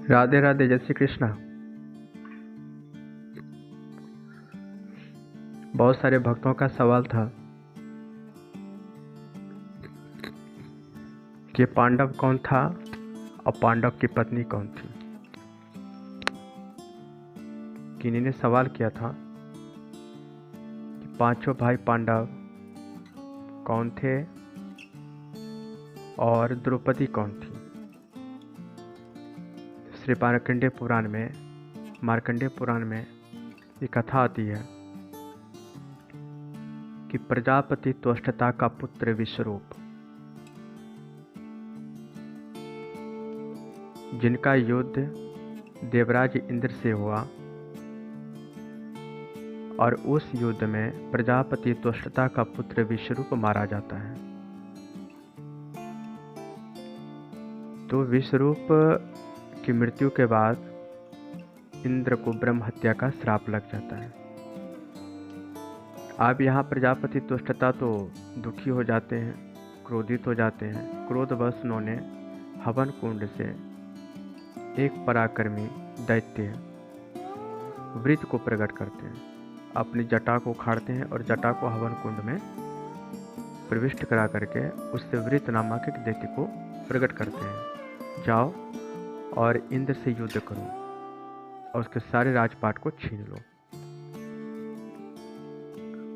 राधे राधे, जय श्री कृष्णा। बहुत सारे भक्तों का सवाल था कि पांडव कौन था और पांडव की पत्नी कौन थी। किन्हीं ने सवाल किया था कि पांचों भाई पांडव कौन थे और द्रौपदी कौन थी। श्री मार्कंडेय पुराण में ये कथा आती है कि प्रजापति त्वष्टता का पुत्र विश्वरूप, जिनका युद्ध देवराज इंद्र से हुआ और उस युद्ध में प्रजापति त्वष्टता का पुत्र विश्वरूप मारा जाता है। तो विश्वरूप की मृत्यु के बाद इंद्र को ब्रह्म हत्या का श्राप लग जाता है। अब यहाँ प्रजापति त्वष्टता तो दुखी हो जाते हैं, क्रोधित हो जाते हैं। क्रोधवश उन्होंने हवन कुंड से एक पराक्रमी दैत्य वृत्त को प्रकट करते हैं, अपनी जटा को उखाड़ते हैं और जटा को हवन कुंड में प्रविष्ट करा करके उससे वृत्त नामक एक दैत्य को प्रकट करते हैं। जाओ और इंद्र से युद्ध करो और उसके सारे राजपाट को छीन लो।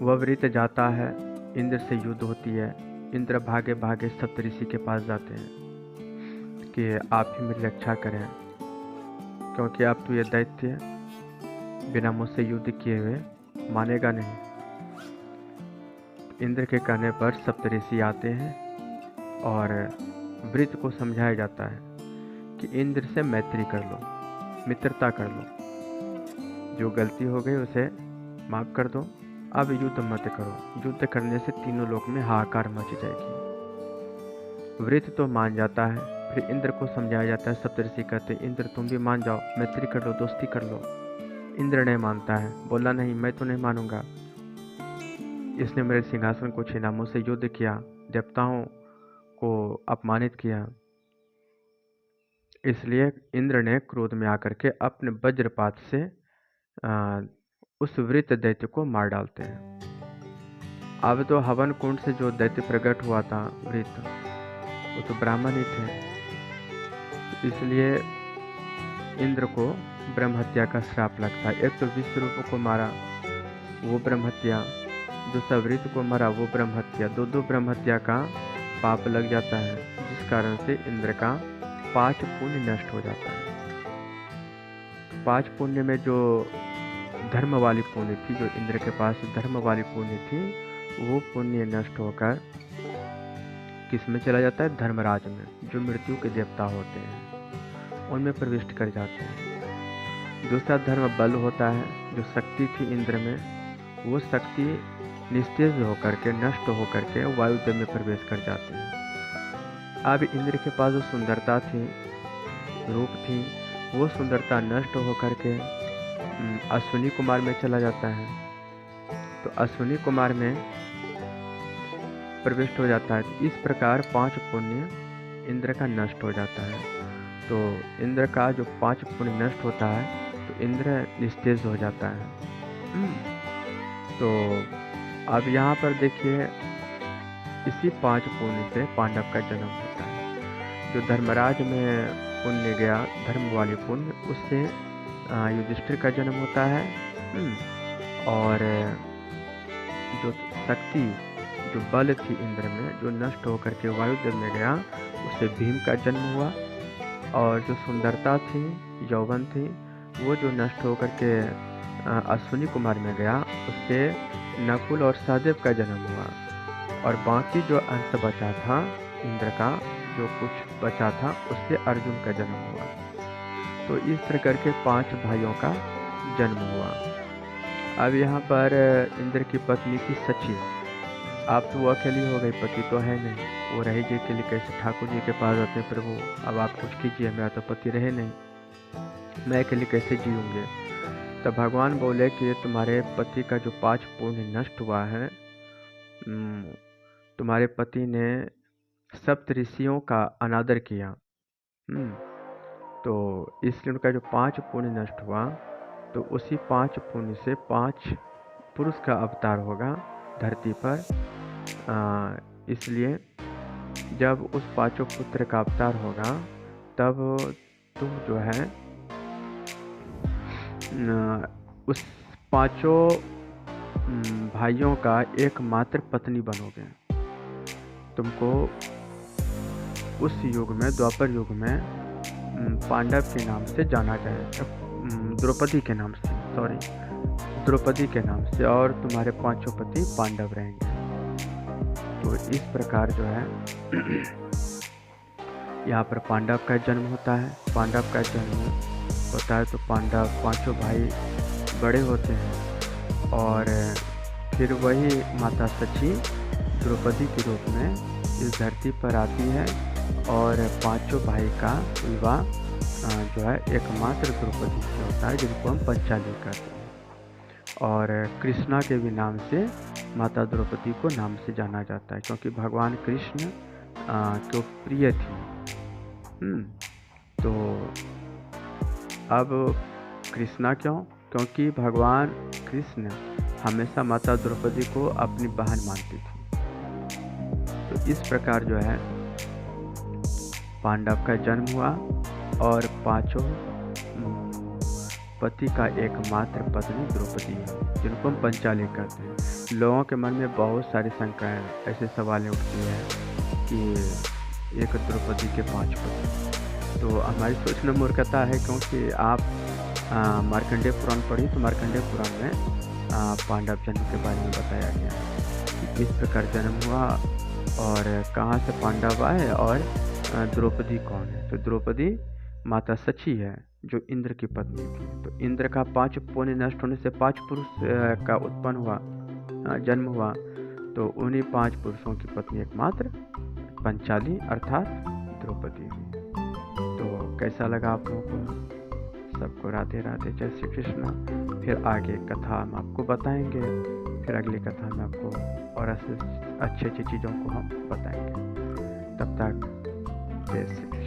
वह वृत्त जाता है, इंद्र से युद्ध होती है। इंद्र भागे भागे सप्तऋषि के पास जाते हैं कि आप ही मेरी रक्षा करें, क्योंकि अब तो ये दैत्य बिना मुझसे युद्ध किए हुए मानेगा नहीं। इंद्र के कहने पर सप्तऋषि आते हैं और वृत्त को समझाया जाता है कि इंद्र से मैत्री कर लो, मित्रता कर लो, जो गलती हो गई उसे माफ कर दो, अब युद्ध मत करो। युद्ध करने से तीनों लोक में हाहाकार मच जाएगी। वृत्त तो मान जाता है। फिर इंद्र को समझाया जाता है। सप्तऋषि कहते हैं इंद्र तुम भी मान जाओ, मैत्री कर लो, दोस्ती कर लो। इंद्र नहीं मानता है, बोला नहीं, मैं तो नहीं मानूंगा। इसने मेरे सिंहासन को छीना, मुझसे युद्ध किया, देवताओं को अपमानित किया। इसलिए इंद्र ने क्रोध में आकर के अपने वज्रपात से उस वृत्त दैत्य को मार डालते हैं। अब तो हवन कुंड से जो दैत्य प्रकट हुआ था वृत्त, वो तो ब्राह्मण ही थे। इसलिए इंद्र को ब्रह्म हत्या का श्राप लगता है। एक तो विश्वरूप को मारा, वो ब्रह्म हत्या, दूसरा वृत्त को मारा, वो ब्रह्म हत्या। दो ब्रह्म हत्या का पाप लग जाता है, जिस कारण से इंद्र का 5 पुण्य नष्ट हो जाता है। 5 पुण्य में जो धर्म वाली पुण्य थी, जो इंद्र के पास धर्म वाली पुण्य थी, वो पुण्य नष्ट होकर किस में चला जाता है? धर्मराज में, जो मृत्यु के देवता होते हैं, उनमें प्रविष्ट कर जाते हैं। दूसरा धर्म बल होता है, जो शक्ति थी इंद्र में, वो शक्ति निस्तेज होकर के, नष्ट होकर के वायुदेव में प्रवेश कर जाते हैं। अब इंद्र के पास जो सुंदरता थी, रूप थी, वो सुंदरता नष्ट होकर के अश्विनी कुमार में चला जाता है। तो अश्विनी कुमार में प्रविष्ट हो जाता है। इस प्रकार 5 पुण्य इंद्र का नष्ट हो जाता है। तो इंद्र का जो 5 पुण्य नष्ट होता है, तो इंद्र निस्तेज हो जाता है। तो अब यहाँ पर देखिए, इसी 5 पुण्य से पांडव का जन्म होता है। जो धर्मराज में पुण्य गया, धर्म वाली पुण्य, उससे युधिष्ठिर का जन्म होता है। और जो शक्ति, जो बल थी इंद्र में, जो नष्ट होकर के वायुदेव में गया, उससे भीम का जन्म हुआ। और जो सुंदरता थी, यौवन थी, वो जो नष्ट होकर के अश्विनी कुमार में गया, उससे नकुल और सहदेव का जन्म हुआ। और बाकी जो अंश बचा था इंद्र का, जो कुछ बचा था, उससे अर्जुन का जन्म हुआ। तो इस तरह करके 5 भाइयों का जन्म हुआ। अब यहाँ पर इंद्र की पत्नी थी सची। अब तो वो अकेली हो गई, पति तो है नहीं, वो रहेगी अकेली कैसे? ठाकुर जी के पास आते हैं, प्रभु अब आप कुछ कीजिए, मेरा तो पति रहे नहीं, मैं अकेली कैसे जीऊँगी? तो भगवान बोले कि तुम्हारे पति का जो 5 पुण्य नष्ट हुआ है, तुम्हारे पति ने सप्त ऋषियों का अनादर किया, तो इसलिए उनका जो 5 पुण्य नष्ट हुआ, तो उसी 5 पुण्य से 5 पुरुष का अवतार होगा धरती पर। इसलिए जब उस 5 पुत्र का अवतार होगा, तब तुम जो है उस 5 भाइयों का एकमात्र पत्नी बनोगे। तुमको उस युग में, द्वापर युग में, पांडव के नाम से जाना जाएगा, द्रौपदी के नाम से, द्रौपदी के नाम से, और तुम्हारे 5 पति पांडव रहेंगे। तो इस प्रकार जो है यहाँ पर पांडव का जन्म होता है। पांडव का जन्म होता है तो पांडव 5 भाई बड़े होते हैं, और फिर वही माता सची द्रौपदी के रूप में इस धरती पर आती है, और 5 भाई का विवाह जो है एकमात्र द्रौपदी से होता है, जिनको हम पंचाली कहते हैं। और कृष्णा के भी नाम से माता द्रौपदी को नाम से जाना जाता है, क्योंकि भगवान कृष्ण को प्रिय थी। तो अब कृष्णा क्यों? क्योंकि भगवान कृष्ण हमेशा माता द्रौपदी को अपनी बहन मानती थी। तो इस प्रकार जो है पांडव का जन्म हुआ, और 5 पति का एकमात्र पत्नी द्रौपदी है, जिनको हम पंचाली कहते हैं। लोगों के मन में बहुत सारी शंकाएं, ऐसे सवालें उठती हैं कि एक द्रौपदी के 5 पति। तो हमारी सोच में मूर्खता है, क्योंकि आप मार्कंडेय पुराण पढ़ी, तो मार्कंडेय पुराण में पांडव जन्म के बारे में बताया गया कि इस प्रकार जन्म हुआ और कहाँ से पांडव आए, और द्रौपदी कौन है। तो द्रौपदी माता सची है, जो इंद्र की पत्नी थी। तो इंद्र का 5 पुण्य नष्ट होने से 5 पुरुष का उत्पन्न हुआ, जन्म हुआ। तो उन्हीं 5 पुरुषों की पत्नी एकमात्र पंचाली अर्थात द्रौपदी हुई। तो कैसा लगा आप लोगों को? सबको राधे राधे, जय श्री कृष्ण। फिर आगे कथा हम आपको बताएंगे, फिर अगली कथा में आपको और अच्छी अच्छी चीज़ों को हम बताएंगे। तब तक जय श्री कृष्ण।